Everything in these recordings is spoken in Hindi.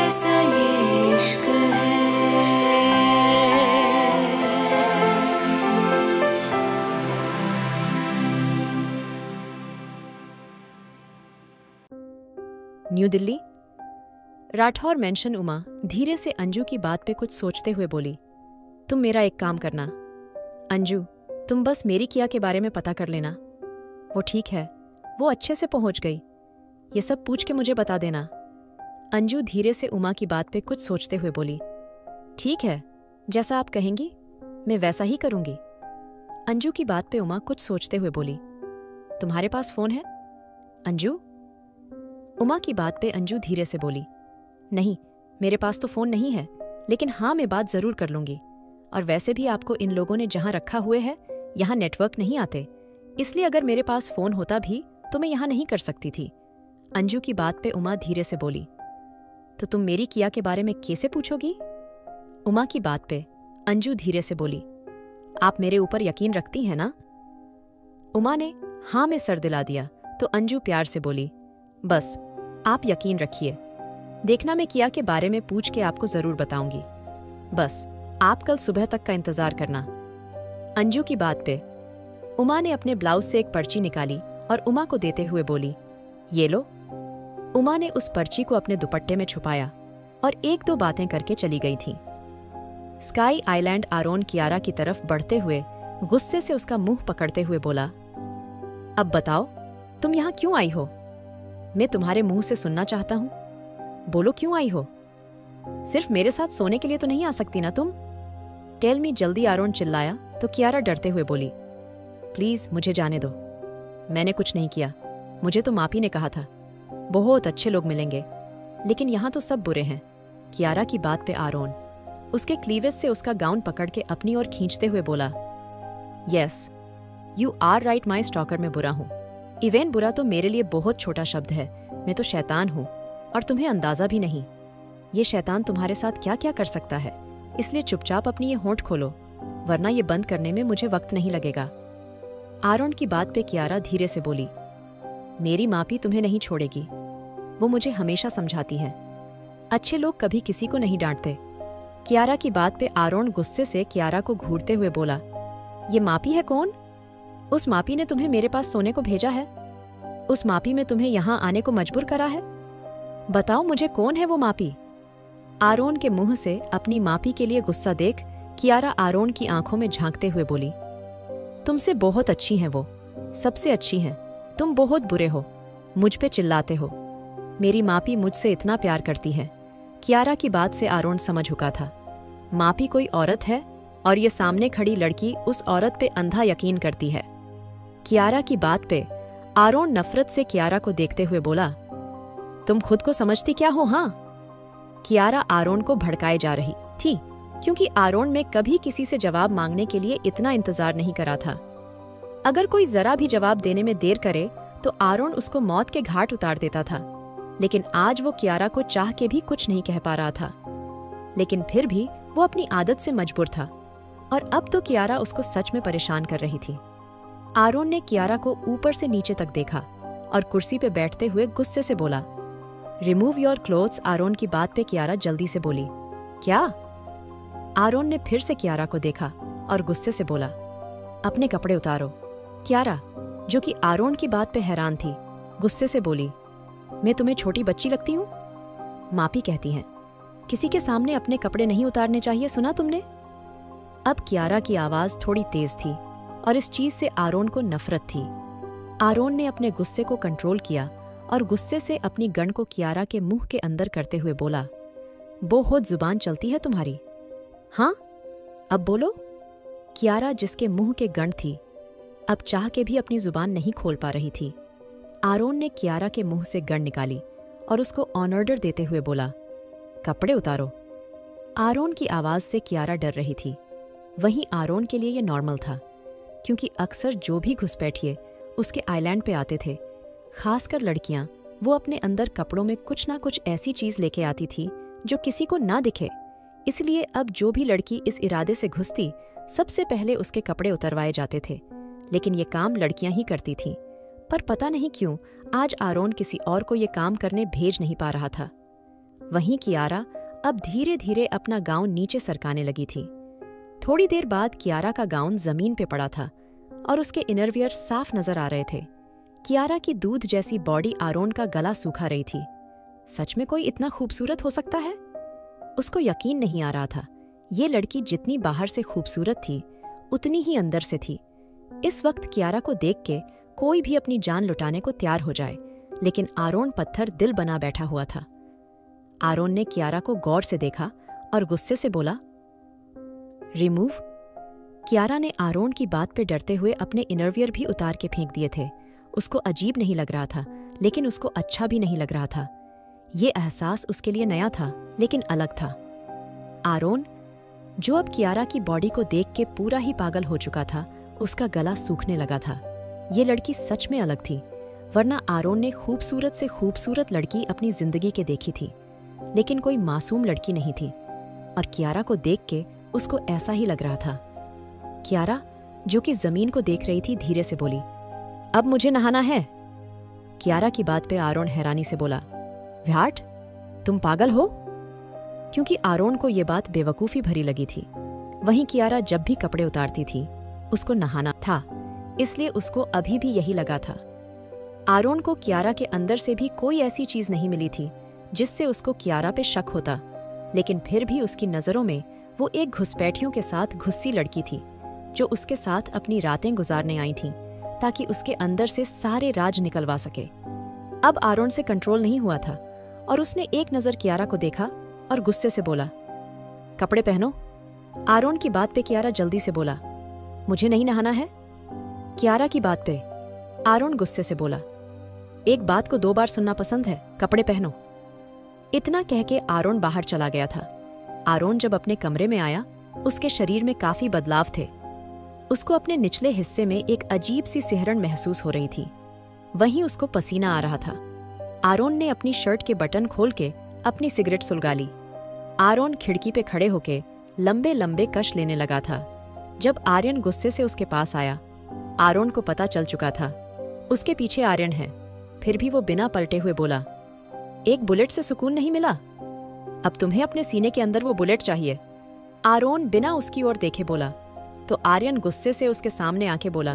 कैसा ये इश्क है। न्यू दिल्ली। राठौर मेंशन उमा धीरे से अंजू की बात पे कुछ सोचते हुए बोली, तुम मेरा एक काम करना अंजू, तुम बस मेरी किया के बारे में पता कर लेना। वो ठीक है, वो अच्छे से पहुंच गई, ये सब पूछ के मुझे बता देना। अंजू धीरे से उमा की बात पे कुछ सोचते हुए बोली, ठीक है, जैसा आप कहेंगी मैं वैसा ही करूंगी। अंजू की बात पे उमा कुछ सोचते हुए बोली, तुम्हारे पास फोन है अंजू? उमा की बात पे अंजू धीरे से बोली, नहीं, मेरे पास तो फोन नहीं है, लेकिन हाँ मैं बात जरूर कर लूंगी। और वैसे भी आपको इन लोगों ने जहां रखा हुए है यहाँ नेटवर्क नहीं आते, इसलिए अगर मेरे पास फोन होता भी तो मैं यहाँ नहीं कर सकती थी। अंजू की बात पे उमा धीरे से बोली, तो तुम मेरी किया के बारे में कैसे पूछोगी? उमा की बात पे अंजू धीरे से बोली, आप मेरे ऊपर यकीन रखती हैं ना? उमा ने हाँ में सर दिला दिया तो अंजू प्यार से बोली, बस आप यकीन रखिए, देखना मैं किया के बारे में पूछ के आपको जरूर बताऊंगी। बस आप कल सुबह तक का इंतजार करना। अंजू की बात पे उमा ने अपने ब्लाउज से एक पर्ची निकाली और उमा को देते हुए बोली, ये लो। उमा ने उस पर्ची को अपने दुपट्टे में छुपाया और एक दो बातें करके चली गई थी। स्काई आइलैंड आरोन कियारा की तरफ बढ़ते हुए गुस्से से उसका मुंह पकड़ते हुए बोला, अब बताओ तुम यहाँ क्यों आई हो? मैं तुम्हारे मुंह से सुनना चाहता हूँ, बोलो क्यों आई हो? सिर्फ मेरे साथ सोने के लिए तो नहीं आ सकती ना तुम? टेल मी जल्दी, आरोन चिल्लाया तो कियारा डरते हुए बोली, प्लीज मुझे जाने दो, मैंने कुछ नहीं किया, मुझे तो मापी ने कहा था बहुत अच्छे लोग मिलेंगे, लेकिन यहाँ तो सब बुरे हैं। कियारा की बात पे आरोन उसके क्लीवेज से उसका गाउन पकड़ के अपनी ओर खींचते हुए बोला, yes you are right, my stalker में बुरा हूँ। इवेन बुरा तो मेरे लिए बहुत छोटा शब्द है, मैं तो शैतान हूँ और तुम्हें अंदाजा भी नहीं। ये शैतान तुम्हारे साथ क्या क्या कर सकता है, इसलिए चुपचाप अपनी ये होंठ खोलो, वरना ये बंद करने में मुझे वक्त नहीं लगेगा। आरोन की बात पे कियारा धीरे से बोली, मेरी मापी तुम्हें नहीं छोड़ेगी, वो मुझे हमेशा समझाती है, अच्छे लोग कभी किसी को नहीं डांटते। कियारा की बात पे आरोन गुस्से से कियारा को घूरते हुए बोला, ये मापी है कौन? उस मापी ने तुम्हें मेरे पास सोने को भेजा है? उस मापी में तुम्हें यहाँ आने को मजबूर करा है? बताओ मुझे कौन है वो मापी? आरोन के मुंह से अपनी मापी के लिए गुस्सा देख कियारा आरोन की आंखों में झांकते हुए बोली, तुमसे बहुत अच्छी हैं वो, सबसे अच्छी हैं, तुम बहुत बुरे हो, मुझ पे चिल्लाते हो। मेरी मापी मुझसे इतना प्यार करती है। कियारा की बात से आरोन समझ चुका था, मापी कोई औरत है और ये सामने खड़ी लड़की उस औरत पे अंधा यकीन करती है। कियारा की बात पे आरोन नफरत से कियारा को देखते हुए बोला, तुम खुद को समझती क्या हो? हाँ। कियारा आरोन को भड़काए जा रही थी, क्योंकि आरोन में कभी किसी से जवाब मांगने के लिए इतना इंतजार नहीं करा था। अगर कोई जरा भी जवाब देने में देर करे तो आरोन उसको मौत के घाट उतार देता था, लेकिन आज वो कियारा को चाह के भी कुछ नहीं कह पा रहा था। लेकिन फिर भी वो अपनी आदत से मजबूर था और अब तो कियारा उसको सच में परेशान कर रही थी। आरोन ने कियारा को ऊपर से नीचे तक देखा और कुर्सी पे बैठते हुए गुस्से से बोला, रिमूव योर क्लोथ्स। आरोन की बात पे कियारा जल्दी से बोली, क्या? आरोन ने फिर से कियारा को देखा और गुस्से से बोला, अपने कपड़े उतारो। कियारा, जो कि आरोन की बात पे हैरान थी, गुस्से से बोली, मैं तुम्हें छोटी बच्ची लगती हूँ? मापी कहती हैं किसी के सामने अपने कपड़े नहीं उतारने चाहिए, सुना तुमने? अब कियारा की आवाज थोड़ी तेज थी और इस चीज से आरोन को नफरत थी। आरोन ने अपने गुस्से को कंट्रोल किया और गुस्से से अपनी गन को कियारा के मुंह के अंदर करते हुए बोला, बहुत जुबान चलती है तुम्हारी। हाँ, अब बोलो। कियारा, जिसके मुंह के गंढ थी, अब चाह के भी अपनी जुबान नहीं खोल पा रही थी। आरोन ने कियारा के मुंह से गन निकाली और उसको ऑन ऑर्डर देते हुए बोला, कपड़े उतारो। आरोन की आवाज से कियारा डर रही थी। वहीं आरोन के लिए यह नॉर्मल था, क्योंकि अक्सर जो भी घुसपैठिए उसके आइलैंड पे आते थे, खासकर लड़कियां, वो अपने अंदर कपड़ों में कुछ ना कुछ ऐसी चीज लेके आती थी जो किसी को ना दिखे। इसलिए अब जो भी लड़की इस इरादे से घुसती, सबसे पहले उसके कपड़े उतरवाए जाते थे। लेकिन ये काम लड़कियां ही करती थीं। पर पता नहीं क्यों आज आरोन किसी और को ये काम करने भेज नहीं पा रहा था। वहीं कियारा अब धीरे धीरे अपना गाउन नीचे सरकाने लगी थी। थोड़ी देर बाद कियारा का गाउन जमीन पे पड़ा था और उसके इनरवियर साफ नजर आ रहे थे। कियारा की दूध जैसी बॉडी आरोन का गला सूखा रही थी। सच में कोई इतना खूबसूरत हो सकता है? उसको यकीन नहीं आ रहा था। ये लड़की जितनी बाहर से खूबसूरत थी उतनी ही अंदर से थी। इस वक्त कियारा को देख के कोई भी अपनी जान लुटाने को तैयार हो जाए, लेकिन आरोन पत्थर दिल बना बैठा हुआ था। आरोन ने कियारा को गौर से देखा और गुस्से से बोला, रिमूव। कियारा ने आरोन की बात पे डरते हुए अपने इनरवियर भी उतार के फेंक दिए थे। उसको अजीब नहीं लग रहा था, लेकिन उसको अच्छा भी नहीं लग रहा था। ये एहसास उसके लिए नया था, लेकिन अलग था। आरोन, जो अब कियारा की बॉडी को देख के पूरा ही पागल हो चुका था, उसका गला सूखने लगा था। ये लड़की सच में अलग थी, वरना आरोन ने खूबसूरत से खूबसूरत लड़की अपनी जिंदगी के देखी थी, लेकिन कोई मासूम लड़की नहीं थी। और कियारा को देख के उसको ऐसा ही लग रहा था। कियारा, जो कि जमीन को देख रही थी, धीरे से बोली, अब मुझे नहाना है। कियारा की बात पे आरोन हैरानी से बोला, व्याट, तुम पागल हो? क्योंकि आरोन को ये बात बेवकूफ़ी भरी लगी थी। वहीं कियारा जब भी कपड़े उतारती थी उसको नहाना था, इसलिए उसको अभी भी यही लगा था। आरोन को कियारा के अंदर से भी कोई ऐसी चीज नहीं मिली थी जिससे उसको कियारा पे शक होता, लेकिन फिर भी उसकी नजरों में वो एक घुसपैठियों के साथ घुस्सी लड़की थी जो उसके साथ अपनी रातें गुजारने आई थी ताकि उसके अंदर से सारे राज निकलवा सके। अब आरोन से कंट्रोल नहीं हुआ था और उसने एक नजर कियारा को देखा और गुस्से से बोला, कपड़े पहनो। आरोन की बात पे कियारा जल्दी से बोला, मुझे नहीं नहाना है। कियारा की बात पे आरोन गुस्से से बोला, एक बात को 2 बार सुनना पसंद है, कपड़े पहनो। इतना कह के आरोन बाहर चला गया था। आरोन जब अपने कमरे में आया, उसके शरीर में काफी बदलाव थे। उसको अपने निचले हिस्से में एक अजीब सी सिहरन महसूस हो रही थी। वहीं उसको पसीना आ रहा था। आरोन ने अपनी शर्ट के बटन खोल के अपनी सिगरेट सुलगा ली। आरोन खिड़की पे खड़े होके लंबे लंबे कश लेने लगा था। जब आर्यन गुस्से से उसके पास आया, आरोन को पता चल चुका था उसके पीछे आर्यन है। फिर भी वो बिना पलटे हुए बोला, एक बुलेट से सुकून नहीं मिला? अब तुम्हें अपने सीने के अंदर वो बुलेट चाहिए। आरोन बिना उसकी ओर देखे बोला, तो आर्यन गुस्से से उसके सामने आके बोला,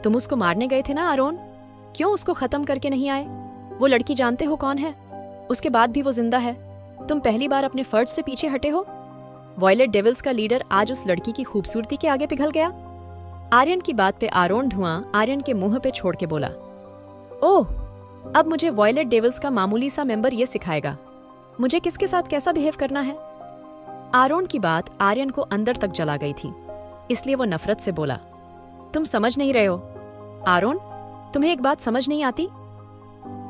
तुम उसको मारने गए थे ना आरोन? क्यों उसको खत्म करके नहीं आए? वो लड़की जानते हो कौन है? उसके बाद भी वो जिंदा है। तुम पहली बार अपने फर्ज से पीछे हटे हो। वॉयलेट डेविल्स का लीडर आज उस लड़की की खूबसूरती के आगे पिघल गया। आर्यन की बात पे आरोन धुआं आर्यन के मुंह पे छोड़ के बोला, ओह, अब मुझे वॉयलेट डेविल्स का मामूली सा मेंबर ये सिखाएगा मुझे किसके साथ कैसा बिहेव करना है। आरोन की बात आर्यन को अंदर तक जला गई थी, इसलिए वो नफरत से बोला, तुम समझ नहीं रहे हो। आरोन, तुम्हें एक बात समझ नहीं आती?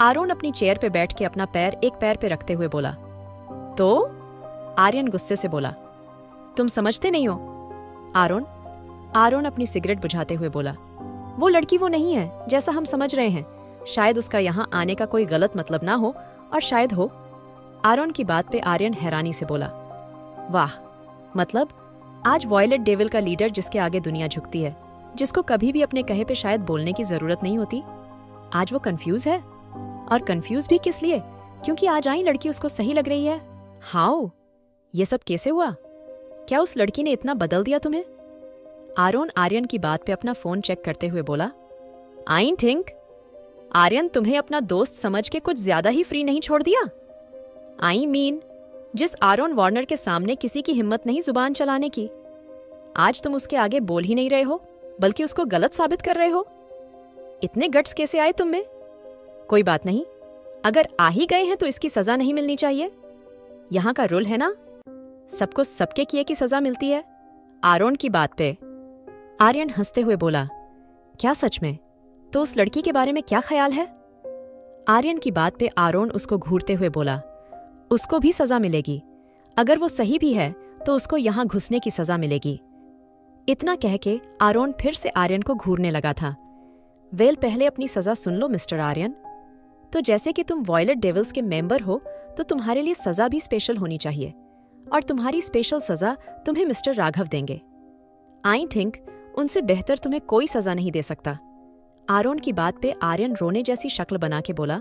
आरोन अपनी चेयर पे बैठ के अपना पैर एक पैर पे रखते हुए बोला, तो? आर्यन गुस्से से बोला, तुम समझते नहीं हो। आरोन अपनी सिगरेट बुझाते हुए बोला, वो लड़की वो नहीं है जैसा हम समझ रहे हैं। शायद उसका यहाँ आने का कोई गलत मतलब ना हो, और शायद हो। आरोन की बात पे आर्यन हैरानी से बोला, वाह, मतलब आज वॉयलेट डेविल का लीडर जिसके आगे दुनिया झुकती है, जिसको कभी भी अपने कहे पे शायद बोलने की जरूरत नहीं होती, आज वो कंफ्यूज है। और कंफ्यूज भी किस लिए? क्योंकि आज आई लड़की उसको सही लग रही है। हाउ? ये सब कैसे हुआ? क्या उस लड़की ने इतना बदल दिया तुम्हें? आरोन आर्यन की बात पे अपना फोन चेक करते हुए बोला, आई थिंक आर्यन तुम्हें अपना दोस्त समझ के कुछ ज्यादा ही फ्री नहीं छोड़ दिया? आई मीन, जिस आरोन वार्नर के सामने किसी की हिम्मत नहीं जुबान चलाने की, आज तुम उसके आगे बोल ही नहीं रहे हो, बल्कि उसको गलत साबित कर रहे हो। इतने गट्स कैसे आए तुम में? कोई बात नहीं, अगर आ ही गए हैं तो इसकी सजा नहीं मिलनी चाहिए। यहाँ का रूल है ना, सबको सबके किए की सजा मिलती है। आरोन की बात पे आर्यन हंसते हुए बोला, क्या सच में? तो उस लड़की के बारे में क्या ख्याल है? आर्यन की बात पे आरोन उसको घूरते हुए बोला, उसको भी सजा मिलेगी। अगर वो सही भी है तो उसको यहां घुसने की सजा मिलेगी। इतना कह के आरोन फिर से आर्यन को घूरने लगा था। वेल, पहले अपनी सजा सुन लो मिस्टर आर्यन। तो जैसे कि तुम वॉयलेट डेविल्स के मेंबर हो, तो तुम्हारे लिए सजा भी स्पेशल होनी चाहिए, और तुम्हारी स्पेशल सजा तुम्हें मिस्टर राघव देंगे। आई थिंक उनसे बेहतर तुम्हें कोई सजा नहीं दे सकता। आरोन की बात पे आर्यन रोने जैसी शक्ल बना के बोला,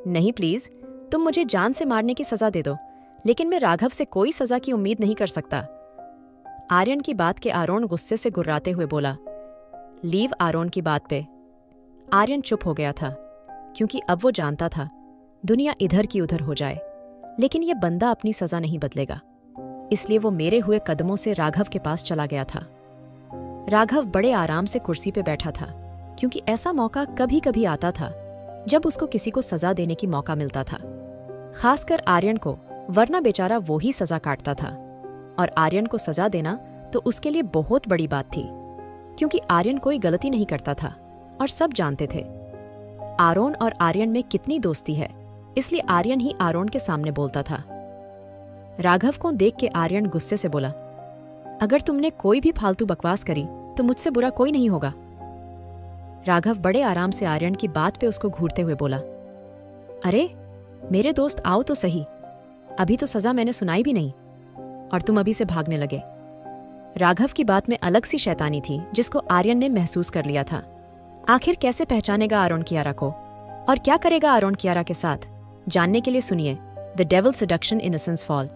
नहीं प्लीज, तुम मुझे जान से मारने की सजा दे दो, लेकिन मैं राघव से कोई सजा की उम्मीद नहीं कर सकता। आर्यन की बात के आरोन गुस्से से गुर्राते हुए बोला। लीव आरोन की बात पे। आर्यन चुप हो गया था, क्योंकि अब वो जानता था दुनिया इधर की उधर हो जाए, लेकिन ये बंदा अपनी सजा नहीं बदलेगा। इसलिए वो मेरे हुए कदमों से राघव के पास चला गया था। राघव बड़े आराम से कुर्सी पे बैठा था, क्योंकि ऐसा मौका कभी कभी आता था जब उसको किसी को सजा देने की मौका मिलता था, खासकर आर्यन को, वरना बेचारा वो ही सजा काटता था। और आर्यन को सजा देना तो उसके लिए बहुत बड़ी बात थी, क्योंकि आर्यन कोई गलती नहीं करता था और सब जानते थे आरोन और आर्यन में कितनी दोस्ती है, इसलिए आर्यन ही आरोन के सामने बोलता था। राघव को देख के आर्यन गुस्से से बोला, अगर तुमने कोई भी फालतू बकवास करी तो मुझसे बुरा कोई नहीं होगा। राघव बड़े आराम से आर्यन की बात पे उसको घूरते हुए बोला, अरे मेरे दोस्त आओ तो सही, अभी तो सजा मैंने सुनाई भी नहीं और तुम अभी से भागने लगे। राघव की बात में अलग सी शैतानी थी जिसको आर्यन ने महसूस कर लिया था। आखिर कैसे पहचानेगा आरोन कियारा को और क्या करेगा आरोन कियारा के साथ, जानने के लिए सुनिए the devil seduction innocence fall.